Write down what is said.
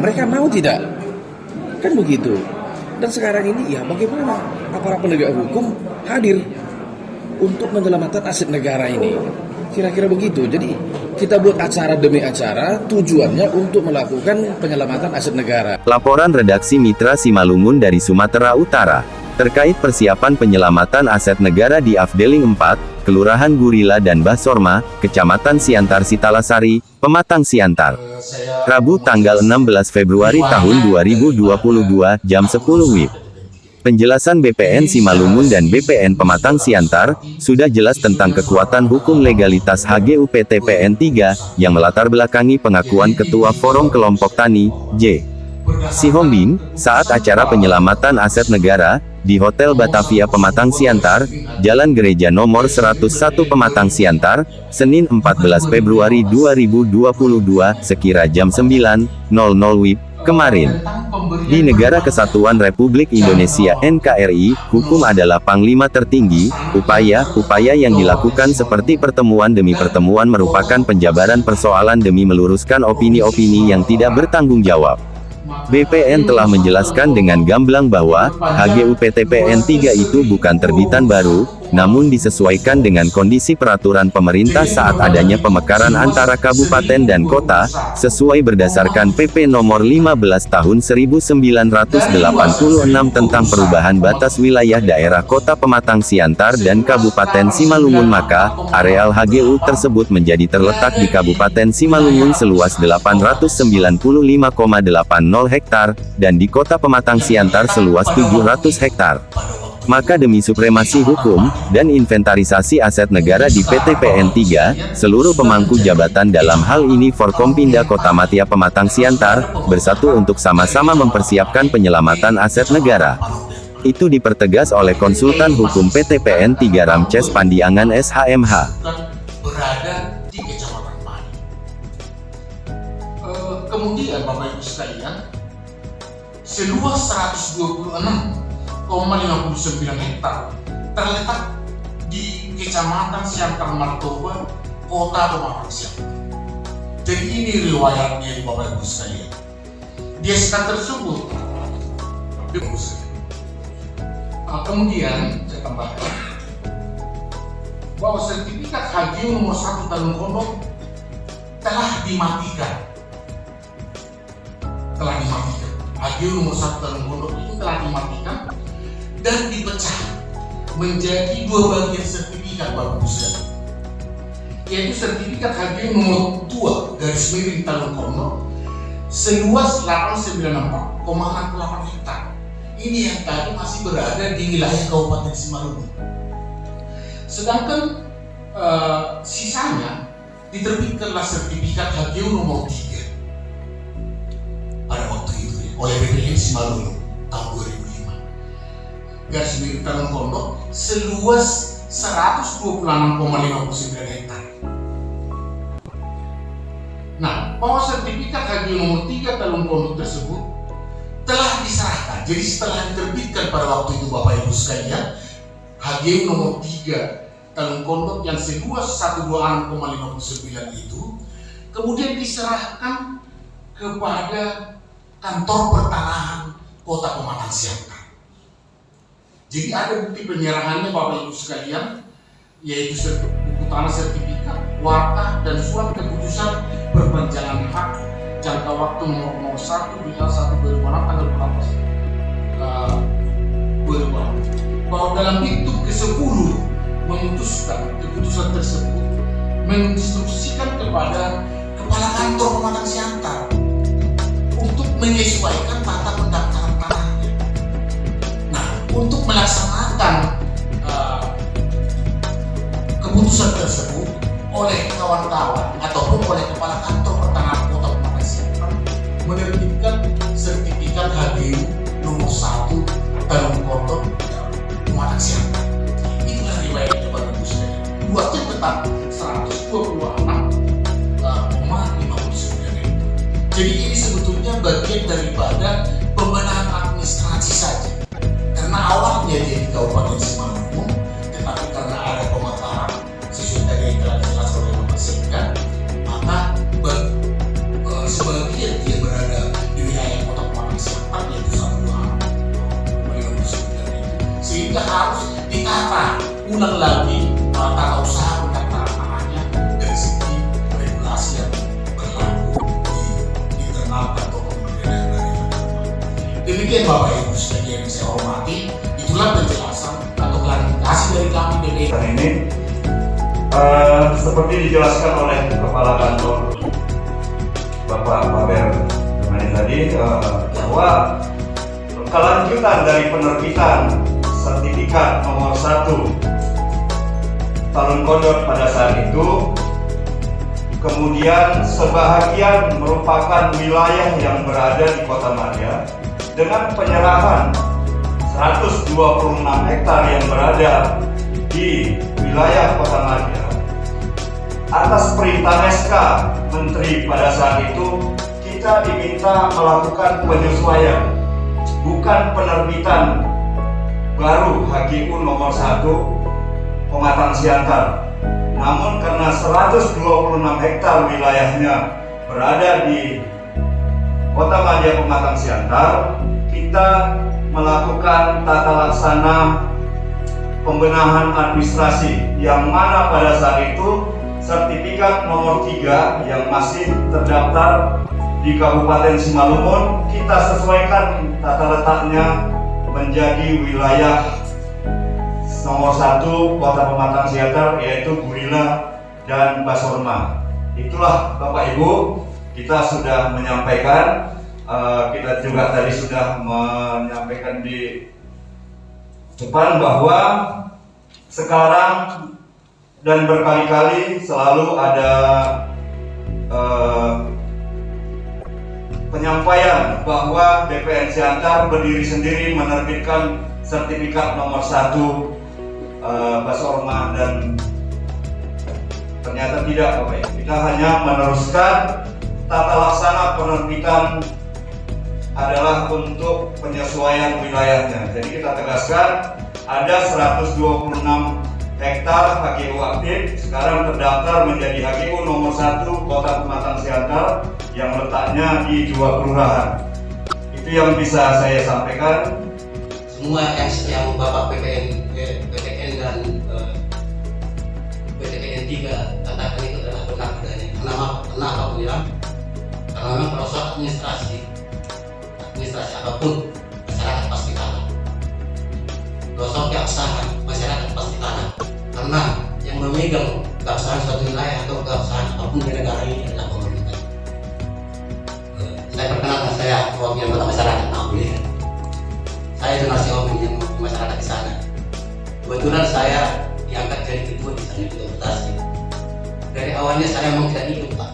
mereka mau tidak? Kan begitu. Dan sekarang ini ya bagaimana aparat penegak hukum hadir untuk menyelamatkan aset negara ini. Kira-kira begitu. Jadi kita buat acara demi acara, tujuannya untuk melakukan penyelamatan aset negara. Laporan redaksi Mitra Simalungun dari Sumatera Utara. Terkait persiapan penyelamatan aset negara di Afdeling 4, Kelurahan Gurila dan Basorma, Kecamatan Siantar Sitalasari, Pematang Siantar. Rabu tanggal 16 Februari tahun 2022, jam 10 WIB. Penjelasan BPN Simalungun dan BPN Pematang Siantar, sudah jelas tentang kekuatan hukum legalitas HGUPTPN 3, yang melatar belakangi pengakuan Ketua Forum Kelompok Tani, J. Sihombing, saat acara penyelamatan aset negara, di Hotel Batavia Pematang Siantar, Jalan Gereja nomor 101 Pematang Siantar, Senin 14 Februari 2022, sekira jam 9.00 WIB, kemarin. Di Negara Kesatuan Republik Indonesia NKRI, hukum adalah panglima tertinggi. Upaya yang dilakukan seperti pertemuan demi pertemuan merupakan penjabaran persoalan demi meluruskan opini-opini yang tidak bertanggung jawab. BPN telah menjelaskan dengan gamblang bahwa HGUPTPN 3 itu bukan terbitan baru, namun disesuaikan dengan kondisi peraturan pemerintah saat adanya pemekaran antara kabupaten dan kota, sesuai berdasarkan PP nomor 15 tahun 1986 tentang perubahan batas wilayah daerah Kota Pematang Siantar dan Kabupaten Simalungun, maka areal HGU tersebut menjadi terletak di Kabupaten Simalungun seluas 895,80 hektar, dan di Kota Pematang Siantar seluas 700 hektar. Maka demi supremasi hukum, dan inventarisasi aset negara di PTPN 3, seluruh pemangku jabatan dalam hal ini Forkompinda Kota Matia Pematang Siantar, bersatu untuk sama-sama mempersiapkan penyelamatan aset negara. Itu dipertegas oleh konsultan hukum PTPN 3 Ramces Pandiangan SHMH. Berada di Kecamatan Padi. Kemudian Bapak Ibu sekalian, seluas 126,59 hektar terletak di Kecamatan Siantar Martoba, Kota Pematang Siantar. Jadi ini riwayatnya Bapak Ibu sekalian. Di SK tersebut, kemudian saya tambahkan bahwa sertifikat HGU nomor 1 Talun Kondok telah dimatikan. HGU nomor 1 Talun Kondok itu telah dimatikan dan dipecah menjadi dua bagian sertifikat Bapak Ibu sekalian, yaitu sertifikat HGU nomor 2 garis miring Talun Kondok seluas 894,68 hektar. Ini yang tadi masih berada di wilayah Kabupaten Simalungun. Sedangkan sisanya diterbitkanlah sertifikat HGU nomor 3 pada waktu itu oleh BPN Simalungun tahun 2005. Garis miring Talun Kondok seluas 126,59 hektar. Nah, bahwa sertifikat HGU nomor 3 Talun Kondok tersebut telah diserahkan. Jadi setelah diterbitkan pada waktu itu Bapak Ibu sekalian, HGU nomor 3 Talun Kondok yang seluas 126,59 itu kemudian diserahkan kepada kantor pertanahan Kota Pematang Siantar. Jadi ada bukti penyerahannya Bapak Ibu sekalian, yaitu buku tanah sertifikat, warta, dan surat keputusan perpanjangan hak jangka waktu nomor 1 bila 1 2006 tanggal 14 2006, bahwa dalam bentuk ke-10 memutuskan keputusan tersebut menginstruksikan kepada Kepala Kantor Pematang Siantar untuk menyesuaikan tata pendaftaran tanahnya. Nah, untuk melaksanakan keputusan tersebut oleh kawan-kawan ataupun oleh Kepala Kantor Pertanahan Kota Pematang Siantar menerbitkan sertifikat HGU nomor 1 Talun Kondok Pematang Siantar. Itulah riwayatnya Bapak Ibu sekalian. Luasnya tetap 126,59 hektar. Jadi ini sebetulnya bagian daripada pembenahan administrasi saja. Karena awalnya jadi Kabupaten Simalungun, tetapi karena ada pemekaran sesuai tadi yang telah dijelaskan oleh Bapak Sekda, maka sebagian dia berada di wilayah undang lagi tata usaha pendaftarannya dari segi regulasi yang berlaku di internal atau kementerian dari demikian Bapak Ibu sekalian yang saya hormati, itulah penjelasan atau klarifikasi dari kami BPN. Ini seperti dijelaskan oleh Kepala Kantor Bapak Paber tadi bahwa kelanjutan dari penerbitan sertifikat nomor 1 Talun Kodok pada saat itu, kemudian sebahagian merupakan wilayah yang berada di Kota Madia dengan penyerahan 126 hektar yang berada di wilayah Kota Madia atas perintah SK Menteri pada saat itu. Kita diminta melakukan penyesuaian, bukan penerbitan baru HGU nomor 1 Pematang Siantar. Namun karena 126 hektar wilayahnya berada di Kota Madia Pematang Siantar, kita melakukan tata laksana pembenahan administrasi yang mana pada saat itu sertifikat nomor 3 yang masih terdaftar di Kabupaten Simalungun kita sesuaikan tata letaknya menjadi wilayah nomor 1 Kota Pematang Siantar, yaitu Gurila dan Basorma. Itulah Bapak Ibu, kita sudah menyampaikan, kita juga tadi sudah menyampaikan di depan bahwa sekarang dan berkali-kali selalu ada penyampaian bahwa BPN Siantar berdiri sendiri menerbitkan sertifikat nomor 1 Basorma, dan ternyata tidak Bapak Ibu. Kita hanya meneruskan tata laksana penerbitan adalah untuk penyesuaian wilayahnya. Jadi kita tegaskan ada 126 hektar HGU aktif sekarang terdaftar menjadi HGU nomor 1 Kota Pematang Siantar yang letaknya di 2 kelurahan. Itu yang bisa saya sampaikan. Semua yang Bapak PPN dan PPN 3 katakan itu adalah benar adanya. Kenapa aku bilang? Karena memang proses administrasi apapun masyarakat pasti kalah. Gosok keabsahan masyarakat pasti kalah. Karena yang memegang keabsahan suatu wilayah atau keabsahan apapun di negara ini adalah pemerintah. Saya perkenalkan, saya wakil anggota masyarakat Abulian. Saya donasi yang masyarakat di sana. Kebetulan saya diangkat jadi ketua di sana di Kota Bekasi. Dari awalnya saya memang tidak ikut Pak,